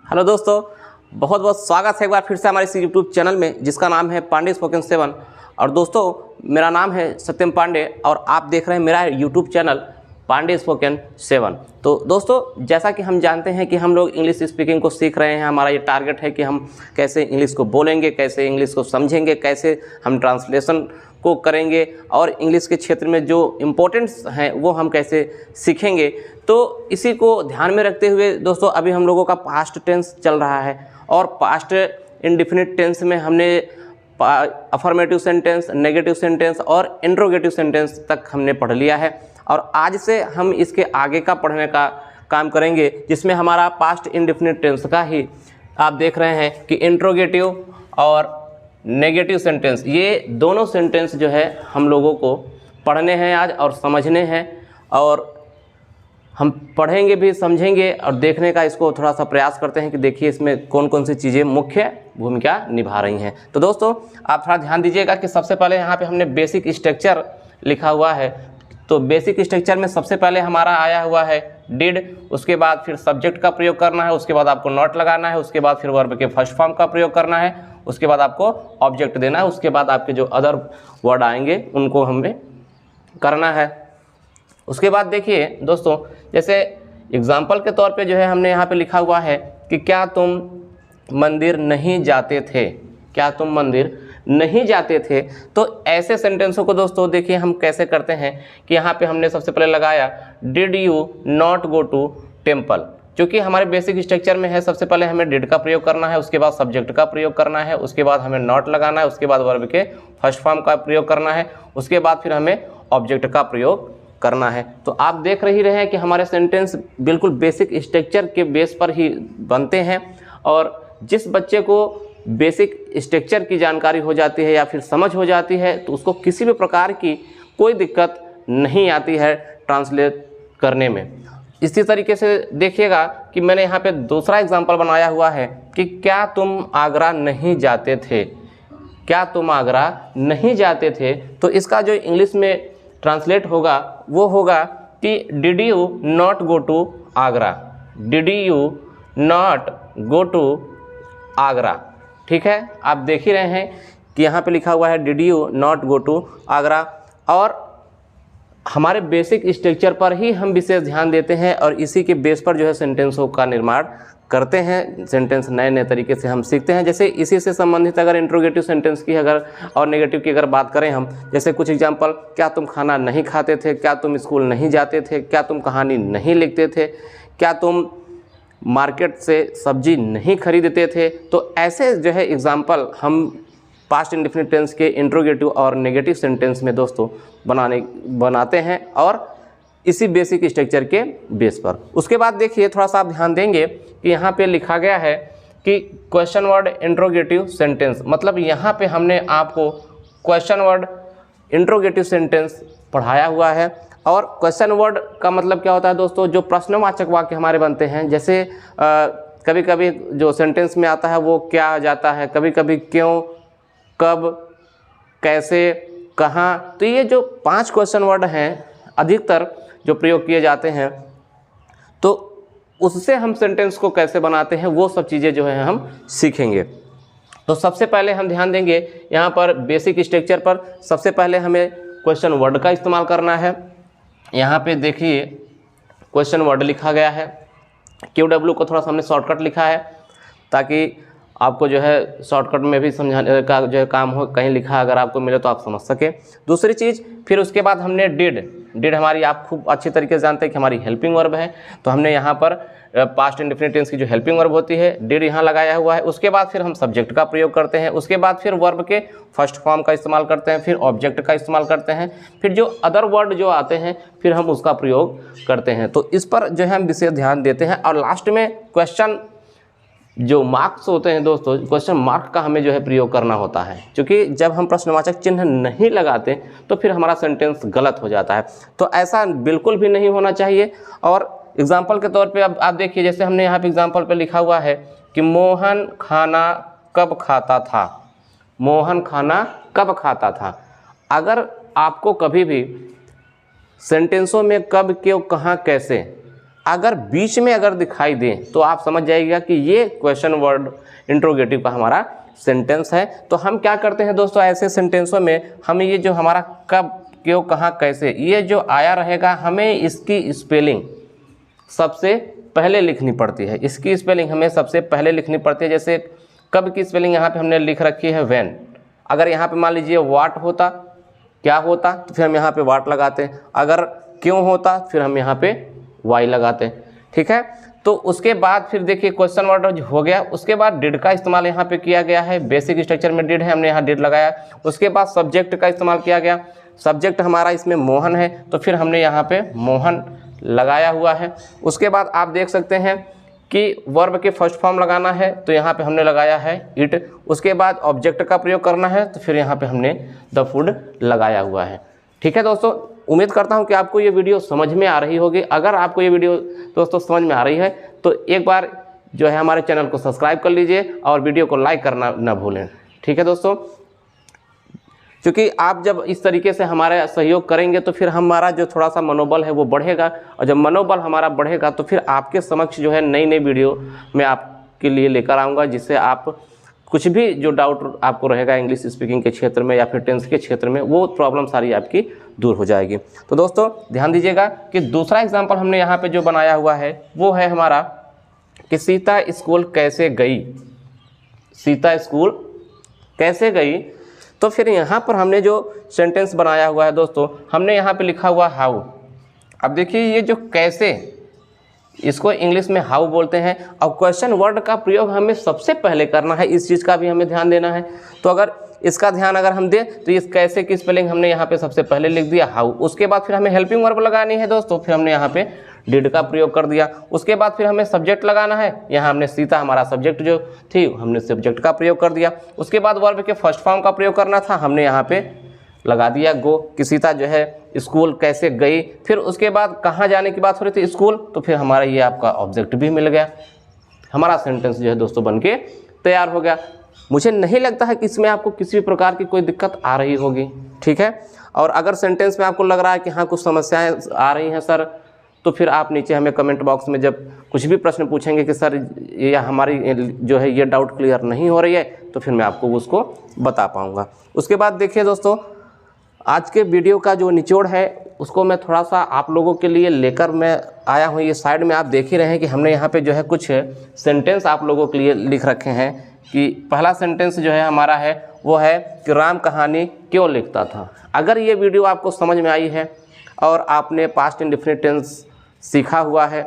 Hello दोस्तों, बहुत बहुत स्वागत है एक बार फिर से हमारे इस यूट्यूब चैनल में जिसका नाम है पांडे स्पोकन 7। और दोस्तों, मेरा नाम है सत्यम पांडे और आप देख रहे हैं मेरा यूट्यूब चैनल पांडे स्पोकन 7। तो दोस्तों, जैसा कि हम जानते हैं कि हम लोग इंग्लिश स्पीकिंग को सीख रहे हैं। हमारा ये टारगेट है कि हम कैसे इंग्लिश को बोलेंगे, कैसे इंग्लिश को समझेंगे, कैसे हम ट्रांसलेशन को करेंगे और इंग्लिश के क्षेत्र में जो इम्पोर्टेंट्स हैं वो हम कैसे सीखेंगे। तो इसी को ध्यान में रखते हुए दोस्तों, अभी हम लोगों का पास्ट टेंस चल रहा है और पास्ट इंडेफिनिट टेंस में हमने अफर्मेटिव सेंटेंस, नेगेटिव सेंटेंस और इंट्रोगेटिव सेंटेंस तक हमने पढ़ लिया है। और आज से हम इसके आगे का पढ़ने का काम करेंगे जिसमें हमारा पास्ट इंडेफिनिट टेंस का ही आप देख रहे हैं कि इंट्रोगेटिव और नेगेटिव सेंटेंस, ये दोनों सेंटेंस जो है हम लोगों को पढ़ने हैं आज और समझने हैं। और हम पढ़ेंगे भी, समझेंगे और देखने का इसको थोड़ा सा प्रयास करते हैं कि देखिए इसमें कौन कौन सी चीज़ें मुख्य भूमिका निभा रही हैं। तो दोस्तों, आप थोड़ा ध्यान दीजिएगा कि सबसे पहले यहाँ पे हमने बेसिक स्ट्रक्चर लिखा हुआ है। तो बेसिक स्ट्रक्चर में सबसे पहले हमारा आया हुआ है डिड, उसके बाद फिर सब्जेक्ट का प्रयोग करना है, उसके बाद आपको नॉट लगाना है, उसके बाद फिर वर्ब के फर्स्ट फॉर्म का प्रयोग करना है, उसके बाद आपको ऑब्जेक्ट देना है, उसके बाद आपके जो अदर वर्ड आएंगे उनको हमें करना है। उसके बाद देखिए दोस्तों, जैसे एग्जाम्पल के तौर पे जो है हमने यहाँ पे लिखा हुआ है कि क्या तुम मंदिर नहीं जाते थे, क्या तुम मंदिर नहीं जाते थे। तो ऐसे सेंटेंसों को दोस्तों देखिए हम कैसे करते हैं कि यहाँ पे हमने सबसे पहले लगाया did you not go to temple. क्योंकि हमारे बेसिक स्ट्रक्चर में है, सबसे पहले हमें डिड का प्रयोग करना है, उसके बाद सब्जेक्ट का प्रयोग करना है, उसके बाद हमें नॉट लगाना है, उसके बाद वर्ब के फर्स्ट फॉर्म का प्रयोग करना है, उसके बाद फिर हमें ऑब्जेक्ट का प्रयोग करना है। तो आप देख ही रहे हैं कि हमारे सेंटेंस बिल्कुल बेसिक स्ट्रक्चर के बेस पर ही बनते हैं। और जिस बच्चे को बेसिक स्ट्रक्चर की जानकारी हो जाती है या फिर समझ हो जाती है तो उसको किसी भी प्रकार की कोई दिक्कत नहीं आती है ट्रांसलेट करने में। इसी तरीके से देखिएगा कि मैंने यहाँ पे दूसरा एग्जाम्पल बनाया हुआ है कि क्या तुम आगरा नहीं जाते थे, क्या तुम आगरा नहीं जाते थे। तो इसका जो इंग्लिश में ट्रांसलेट होगा वो होगा कि did you not go to Agra, did you not go to Agra. ठीक है, आप देख ही रहे हैं कि यहाँ पे लिखा हुआ है did you not go to Agra. और हमारे बेसिक स्ट्रक्चर पर ही हम विशेष ध्यान देते हैं और इसी के बेस पर जो है सेंटेंसों का निर्माण करते हैं, सेंटेंस नए नए तरीके से हम सीखते हैं। जैसे इसी से संबंधित अगर इंट्रोगेटिव सेंटेंस की अगर और नेगेटिव की अगर बात करें हम, जैसे कुछ एग्जांपल, क्या तुम खाना नहीं खाते थे, क्या तुम स्कूल नहीं जाते थे, क्या तुम कहानी नहीं लिखते थे, क्या तुम मार्केट से सब्जी नहीं खरीदते थे। तो ऐसे जो है एग्जाम्पल हम पास्ट इंडेफिनिट टेंस के इंट्रोगेटिव और नेगेटिव सेंटेंस में दोस्तों बनाते हैं और इसी बेसिक स्ट्रक्चर के बेस पर। उसके बाद देखिए थोड़ा सा आप ध्यान देंगे कि यहाँ पे लिखा गया है कि क्वेश्चन वर्ड इंट्रोगेटिव सेंटेंस, मतलब यहाँ पे हमने आपको क्वेश्चन वर्ड इंट्रोगेटिव सेंटेंस पढ़ाया हुआ है। और क्वेश्चन वर्ड का मतलब क्या होता है दोस्तों, जो प्रश्नवाचक वाक्य हमारे बनते हैं। जैसे कभी कभी जो सेंटेंस में आता है वो क्या आ जाता है, कभी कभी क्यों, कब, कैसे, कहाँ। तो ये जो 5 क्वेश्चन वर्ड हैं अधिकतर जो प्रयोग किए जाते हैं, तो उससे हम सेंटेंस को कैसे बनाते हैं वो सब चीज़ें जो है हम सीखेंगे। तो सबसे पहले हम ध्यान देंगे यहाँ पर बेसिक स्ट्रक्चर पर। सबसे पहले हमें क्वेश्चन वर्ड का इस्तेमाल करना है। यहाँ पे देखिए क्वेश्चन वर्ड लिखा गया है, QW को थोड़ा सा हमने शॉर्टकट लिखा है ताकि आपको जो है शॉर्टकट में भी समझाने का जो है काम हो, कहीं लिखा अगर आपको मिले तो आप समझ सके। दूसरी चीज़, फिर उसके बाद हमने डिड हमारी आप खूब अच्छी तरीके से जानते हैं कि हमारी हेल्पिंग वर्ब है। तो हमने यहाँ पर पास्ट इंडेफिनिट टेंस की जो हेल्पिंग वर्ब होती है डिड यहाँ लगाया हुआ है। उसके बाद फिर हम सब्जेक्ट का प्रयोग करते हैं, उसके बाद फिर वर्ब के फर्स्ट फॉर्म का इस्तेमाल करते हैं, फिर ऑब्जेक्ट का इस्तेमाल करते हैं, फिर जो अदर वर्ड जो आते हैं फिर हम उसका प्रयोग करते हैं। तो इस पर जो है हम विशेष ध्यान देते हैं। और लास्ट में क्वेश्चन जो मार्क्स होते हैं दोस्तों, क्वेश्चन मार्क का हमें जो है प्रयोग करना होता है, क्योंकि जब हम प्रश्नवाचक चिन्ह नहीं लगाते तो फिर हमारा सेंटेंस गलत हो जाता है। तो ऐसा बिल्कुल भी नहीं होना चाहिए। और एग्जाम्पल के तौर पे अब आप देखिए, जैसे हमने यहाँ पे एग्जाम्पल पे लिखा हुआ है कि मोहन खाना कब खाता था, मोहन खाना कब खाता था। अगर आपको कभी भी सेंटेंसों में कब, क्यों, कहाँ, कैसे अगर बीच में अगर दिखाई दे तो आप समझ जाइएगा कि ये क्वेश्चन वर्ड इंट्रोगेटिव का हमारा सेंटेंस है। तो हम क्या करते हैं दोस्तों, ऐसे सेंटेंसों में हमें ये जो हमारा कब, क्यों, कहाँ, कैसे, ये जो आया रहेगा, हमें इसकी स्पेलिंग सबसे पहले लिखनी पड़ती है। इसकी स्पेलिंग हमें सबसे पहले लिखनी पड़ती है। जैसे कब की स्पेलिंग यहाँ पे हमने लिख रखी है व्हेन। अगर यहाँ पे मान लीजिए वाट होता, क्या होता, तो फिर हम यहाँ पे वाट लगाते हैं। अगर क्यों होता फिर हम यहाँ पे वाई लगाते हैं। ठीक है, तो उसके बाद फिर देखिए क्वेश्चन वर्ड हो गया। उसके बाद डिड का इस्तेमाल यहाँ पे किया गया है। बेसिक स्ट्रक्चर में डिड है, हमने यहाँ डिड लगाया। उसके बाद सब्जेक्ट का इस्तेमाल किया गया। सब्जेक्ट हमारा इसमें मोहन है, तो फिर हमने यहाँ पे मोहन लगाया हुआ है। उसके बाद आप देख सकते हैं कि वर्ब के फर्स्ट फॉर्म लगाना है, तो यहाँ पे हमने लगाया है इट। उसके बाद ऑब्जेक्ट का प्रयोग करना है, तो फिर यहाँ पे हमने द फूड लगाया हुआ है। ठीक है दोस्तों, उम्मीद करता हूँ कि आपको ये वीडियो समझ में आ रही होगी। अगर आपको ये वीडियो दोस्तों समझ में आ रही है तो एक बार जो है हमारे चैनल को सब्सक्राइब कर लीजिए और वीडियो को लाइक करना न भूलें। ठीक है दोस्तों, क्योंकि आप जब इस तरीके से हमारा सहयोग करेंगे तो फिर हमारा जो थोड़ा सा मनोबल है वो बढ़ेगा, और जब मनोबल हमारा बढ़ेगा तो फिर आपके समक्ष जो है नई नई वीडियो मैं आपके लिए लेकर आऊँगा, जिससे आप कुछ भी जो डाउट आपको रहेगा इंग्लिश स्पीकिंग के क्षेत्र में या फिर टेंस के क्षेत्र में, वो प्रॉब्लम सारी आपकी दूर हो जाएगी। तो दोस्तों ध्यान दीजिएगा कि दूसरा एग्जाम्पल हमने यहाँ पे जो बनाया हुआ है वो है हमारा कि सीता स्कूल कैसे गई। सीता स्कूल कैसे गई, तो फिर यहाँ पर हमने जो सेंटेंस बनाया हुआ है दोस्तों, हमने यहाँ पे लिखा हुआ हाउ। अब देखिए ये जो कैसे, इसको इंग्लिश में हाउ बोलते हैं, और क्वेश्चन वर्ड का प्रयोग हमें सबसे पहले करना है। इस चीज़ का भी हमें ध्यान देना है। तो अगर इसका ध्यान अगर हम दें तो इस कैसे की स्पेलिंग हमने यहाँ पे सबसे पहले लिख दिया हाउ। उसके बाद फिर हमें हेल्पिंग वर्ब लगानी है दोस्तों, फिर हमने यहाँ पे डिड का प्रयोग कर दिया। उसके बाद फिर हमें सब्जेक्ट लगाना है, यहाँ हमने सीता हमारा सब्जेक्ट जो थी हमने सब्जेक्ट का प्रयोग कर दिया। उसके बाद वर्ब के फर्स्ट फॉर्म का प्रयोग करना था, हमने यहाँ पे लगा दिया गो, कि सीता जो है स्कूल कैसे गई। फिर उसके बाद कहाँ जाने की बात हो रही थी, स्कूल, तो फिर हमारा ये आपका ऑब्जेक्ट भी मिल गया। हमारा सेंटेंस जो है दोस्तों बन के तैयार हो गया। मुझे नहीं लगता है कि इसमें आपको किसी भी प्रकार की कोई दिक्कत आ रही होगी। ठीक है, और अगर सेंटेंस में आपको लग रहा है कि हाँ कुछ समस्याएं आ रही हैं सर, तो फिर आप नीचे हमें कमेंट बॉक्स में जब कुछ भी प्रश्न पूछेंगे कि सर ये हमारी जो है ये डाउट क्लियर नहीं हो रही है, तो फिर मैं आपको उसको बता पाऊँगा। उसके बाद देखिए दोस्तों, आज के वीडियो का जो निचोड़ है उसको मैं थोड़ा सा आप लोगों के लिए लेकर मैं आया हूँ। ये साइड में आप देख ही रहे हैं कि हमने यहाँ पे जो है कुछ सेंटेंस आप लोगों के लिए लिख रखे हैं। कि पहला सेंटेंस जो है हमारा है वो है कि राम कहानी क्यों लिखता था। अगर ये वीडियो आपको समझ में आई है और आपने पास्ट इंडेफिनिट टेंस सीखा हुआ है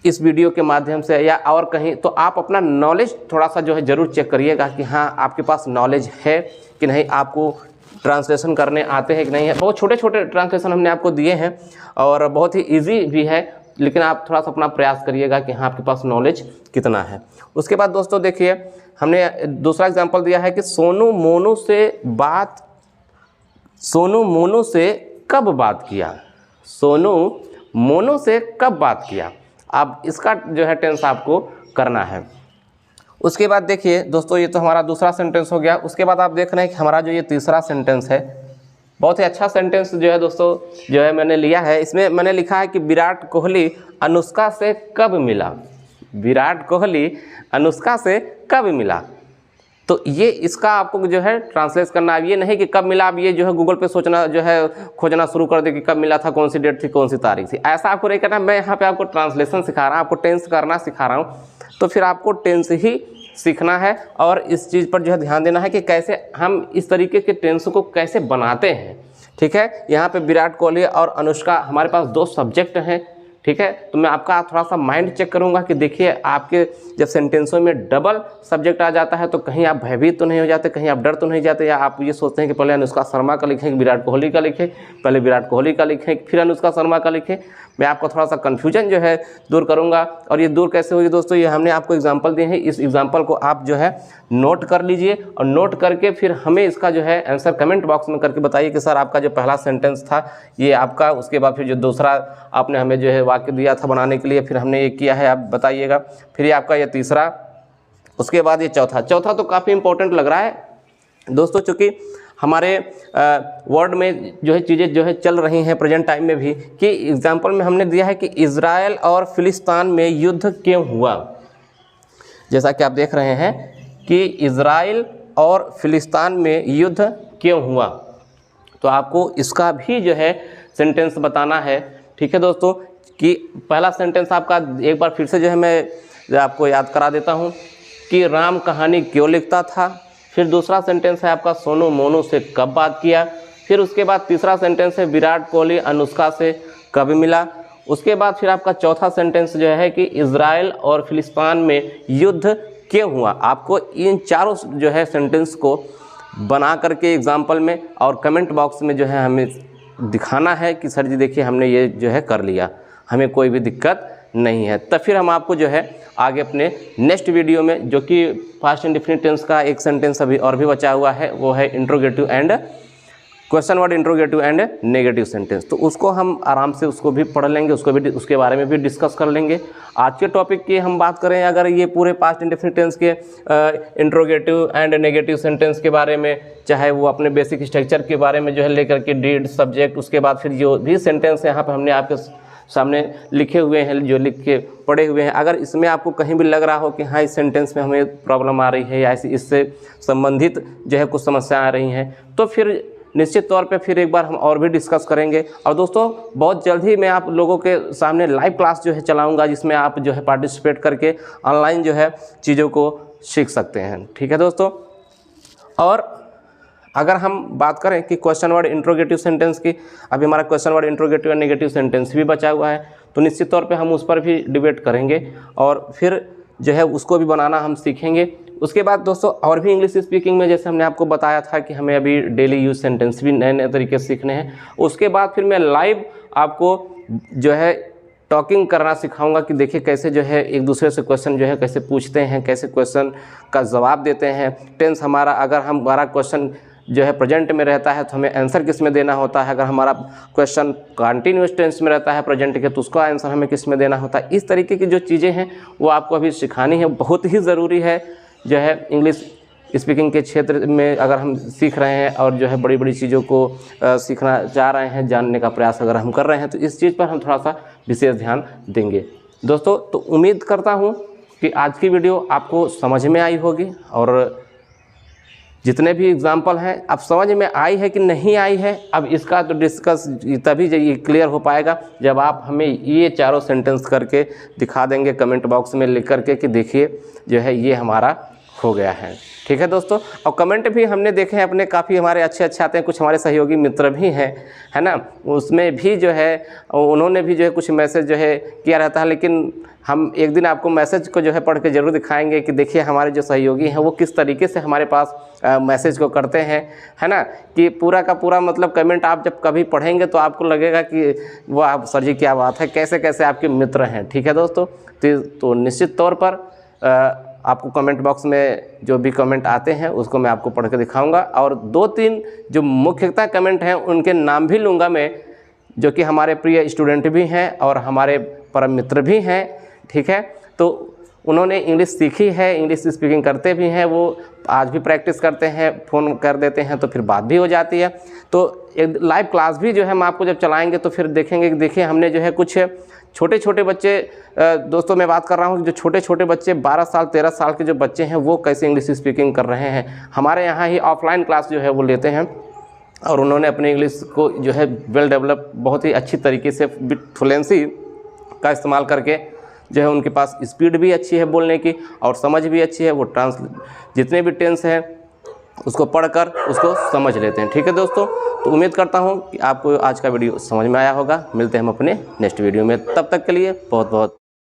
इस वीडियो के माध्यम से या और कहीं, तो आप अपना नॉलेज थोड़ा सा जो है ज़रूर चेक करिएगा कि हाँ आपके पास नॉलेज है कि नहीं, आपको ट्रांसलेशन करने आते हैं कि नहीं है। बहुत छोटे छोटे ट्रांसलेशन हमने आपको दिए हैं और बहुत ही इजी भी है, लेकिन आप थोड़ा सा अपना प्रयास करिएगा कि हाँ आपके पास नॉलेज कितना है। उसके बाद दोस्तों देखिए हमने दूसरा एग्जांपल दिया है कि सोनू मोनू से कब बात किया। सोनू मोनू से कब बात किया, अब इसका जो है टेंस आपको करना है। उसके बाद देखिए दोस्तों ये तो हमारा दूसरा सेंटेंस हो गया। उसके बाद आप देख रहे हैं कि हमारा जो ये तीसरा सेंटेंस है बहुत ही अच्छा सेंटेंस जो है दोस्तों जो है मैंने लिया है। इसमें मैंने लिखा है कि विराट कोहली अनुष्का से कब मिला। विराट कोहली अनुष्का से कब मिला, तो ये इसका आपको जो है ट्रांसलेट करना है। ये नहीं कि कब मिला, अब ये जो है गूगल पे सोचना जो है खोजना शुरू कर दे कि कब मिला था, कौन सी डेट थी, कौन सी तारीख थी, ऐसा आपको नहीं करना। मैं यहाँ पे आपको ट्रांसलेशन सिखा रहा हूँ, आपको टेंस करना सिखा रहा हूँ, तो फिर आपको टेंस ही सीखना है और इस चीज़ पर जो है ध्यान देना है कि कैसे हम इस तरीके के टेंस को कैसे बनाते हैं। ठीक है, यहाँ पे विराट कोहली और अनुष्का हमारे पास दो सब्जेक्ट हैं। ठीक है, तो मैं आपका थोड़ा सा माइंड चेक करूंगा कि देखिए आपके जब सेंटेंसों में डबल सब्जेक्ट आ जाता है तो कहीं आप भयभीत तो नहीं हो जाते, कहीं आप डर तो नहीं जाते, या आप ये सोचते हैं कि पहले अनुष्का शर्मा का लिखें कि विराट कोहली का लिखें, पहले विराट कोहली का लिखें फिर अनुष्का शर्मा का लिखें। मैं आपका थोड़ा सा कन्फ्यूजन जो है दूर करूँगा। और ये दूर कैसे होगी दोस्तों, ये हमने आपको एग्जाम्पल दिए हैं, इस एग्जाम्पल को आप जो है नोट कर लीजिए और नोट करके फिर हमें इसका जो है आंसर कमेंट बॉक्स में करके बताइए कि सर आपका जो पहला सेंटेंस था ये आपका, उसके बाद फिर जो दूसरा आपने हमें जो है वाक्य दिया था बनाने के लिए, फिर हमने ये किया है, आप बताइएगा। फिर ये आपका ये तीसरा, उसके बाद ये चौथा तो काफ़ी इंपॉर्टेंट लग रहा है दोस्तों, चूँकि हमारे वर्ल्ड में जो है चीज़ें जो है चल रही हैं प्रेजेंट टाइम में भी, कि एग्जांपल में हमने दिया है कि इज़राइल और फिलिस्तीन में युद्ध क्यों हुआ। जैसा कि आप देख रहे हैं कि इज़राइल और फिलिस्तीन में युद्ध क्यों हुआ, तो आपको इसका भी जो है सेंटेंस बताना है। ठीक है दोस्तों, कि पहला सेंटेंस आपका एक बार फिर से जो है मैं आपको याद करा देता हूँ कि राम कहानी क्यों लिखता था। फिर दूसरा सेंटेंस है आपका सोनू मोनू से कब बात किया। फिर उसके बाद तीसरा सेंटेंस है विराट कोहली अनुष्का से कब मिला। उसके बाद फिर आपका चौथा सेंटेंस जो है कि इज़राइल और फिलिस्तीन में युद्ध क्यों हुआ। आपको इन चारों जो है सेंटेंस को बना करके एग्जाम्पल में और कमेंट बॉक्स में जो है हमें दिखाना है कि सर जी देखिए हमने ये जो है कर लिया, हमें कोई भी दिक्कत नहीं है। तब फिर हम आपको जो है आगे अपने नेक्स्ट वीडियो में, जो कि पास्ट इंडेफिनिट टेंस का एक सेंटेंस अभी और भी बचा हुआ है, वो है interrogative and question word interrogative and negative sentence, तो उसको हम आराम से उसको भी पढ़ लेंगे, उसको भी उसके बारे में भी डिस्कस कर लेंगे। आज के टॉपिक की हम बात करें अगर ये पूरे पास्ट इंडेफिनिट टेंस के इंट्रोगेटिव एंड नेगेटिव सेंटेंस के बारे में, चाहे वो अपने बेसिक स्ट्रक्चर के बारे में जो है लेकर के डीड सब्जेक्ट, उसके बाद फिर जो भी सेंटेंस यहाँ पर हमने आपके सामने लिखे हुए हैं, जो लिख के पढ़े हुए हैं, अगर इसमें आपको कहीं भी लग रहा हो कि हाँ इस सेंटेंस में हमें प्रॉब्लम आ रही है या इससे संबंधित जो है कुछ समस्या आ रही हैं, तो फिर निश्चित तौर पे फिर एक बार हम और भी डिस्कस करेंगे। और दोस्तों बहुत जल्द ही मैं आप लोगों के सामने लाइव क्लास जो है चलाऊंगा, जिसमें आप जो है पार्टिसिपेट करके ऑनलाइन जो है चीज़ों को सीख सकते हैं। ठीक है दोस्तों, और अगर हम बात करें कि क्वेश्चन वर्ड इंट्रोगेटिव सेंटेंस की, अभी हमारा क्वेश्चन वर्ड इंट्रोगेटिव और नेगेटिव सेंटेंस भी बचा हुआ है, तो निश्चित तौर पे हम उस पर भी डिबेट करेंगे और फिर जो है उसको भी बनाना हम सीखेंगे। उसके बाद दोस्तों और भी इंग्लिश स्पीकिंग में, जैसे हमने आपको बताया था कि हमें अभी डेली यूज सेंटेंस भी नए नए तरीके से सीखने हैं। उसके बाद फिर मैं लाइव आपको जो है टॉकिंग करना सिखाऊंगा कि देखिए कैसे जो है एक दूसरे से क्वेश्चन जो है कैसे पूछते हैं, कैसे क्वेश्चन का जवाब देते हैं। टेंस हमारा, अगर हमारा क्वेश्चन जो है प्रेजेंट में रहता है तो हमें आंसर किस में देना होता है, अगर हमारा क्वेश्चन कंटिन्यूअस टेंस में रहता है प्रेजेंट के, तो उसका आंसर हमें किस में देना होता है। इस तरीके की जो चीज़ें हैं वो आपको अभी सिखानी है, बहुत ही ज़रूरी है जो है इंग्लिश स्पीकिंग के क्षेत्र में अगर हम सीख रहे हैं और जो है बड़ी बड़ी चीज़ों को सीखना चाह रहे हैं, जानने का प्रयास अगर हम कर रहे हैं, तो इस चीज़ पर हम थोड़ा सा विशेष ध्यान देंगे दोस्तों। तो उम्मीद करता हूँ कि आज की वीडियो आपको समझ में आई होगी और जितने भी एग्जाम्पल हैं अब समझ में आई है कि नहीं आई है, अब इसका तो डिस्कस तभी ये क्लियर हो पाएगा जब आप हमें ये चारों सेंटेंस करके दिखा देंगे कमेंट बॉक्स में लिख करके कि देखिए जो है ये हमारा हो गया है। ठीक है दोस्तों, और कमेंट भी हमने देखे हैं अपने, काफ़ी हमारे अच्छे आते हैं, कुछ हमारे सहयोगी मित्र भी हैं, है ना, उसमें भी जो है उन्होंने भी जो है कुछ मैसेज जो है किया रहता है, लेकिन हम एक दिन आपको मैसेज को जो है पढ़ के ज़रूर दिखाएंगे कि देखिए हमारे जो सहयोगी हैं वो किस तरीके से हमारे पास मैसेज को करते हैं, है ना, कि पूरा का पूरा मतलब कमेंट आप जब कभी पढ़ेंगे तो आपको लगेगा कि वो आप सर जी क्या बात है, कैसे कैसे आपके मित्र हैं। ठीक है दोस्तों, तो निश्चित तौर पर आपको कमेंट बॉक्स में जो भी कमेंट आते हैं उसको मैं आपको पढ़ के दिखाऊंगा और 2-3 जो मुख्यतः कमेंट हैं उनके नाम भी लूँगा मैं, जो कि हमारे प्रिय स्टूडेंट भी हैं और हमारे परम मित्र भी हैं। ठीक है, तो उन्होंने इंग्लिश सीखी है, इंग्लिश स्पीकिंग करते भी हैं, वो आज भी प्रैक्टिस करते हैं, फ़ोन कर देते हैं तो फिर बात भी हो जाती है। तो एक लाइव क्लास भी जो है हम आपको जब चलाएंगे तो फिर देखेंगे कि देखिए हमने जो है कुछ छोटे छोटे बच्चे, दोस्तों मैं बात कर रहा हूँ जो छोटे छोटे बच्चे 12 साल 13 साल के जो बच्चे हैं वो कैसे इंग्लिश स्पीकिंग कर रहे हैं। हमारे यहाँ ही ऑफलाइन क्लास जो है वो लेते हैं और उन्होंने अपने इंग्लिश को जो है वेल डेवलप बहुत ही अच्छी तरीके से फ्लुएंसी का इस्तेमाल करके जो है उनके पास स्पीड भी अच्छी है बोलने की और समझ भी अच्छी है, वो जितने भी टेंस हैं उसको पढ़कर उसको समझ लेते हैं। ठीक है दोस्तों, तो उम्मीद करता हूँ कि आपको आज का वीडियो समझ में आया होगा। मिलते हैं हम अपने नेक्स्ट वीडियो में, तब तक के लिए बहुत बहुत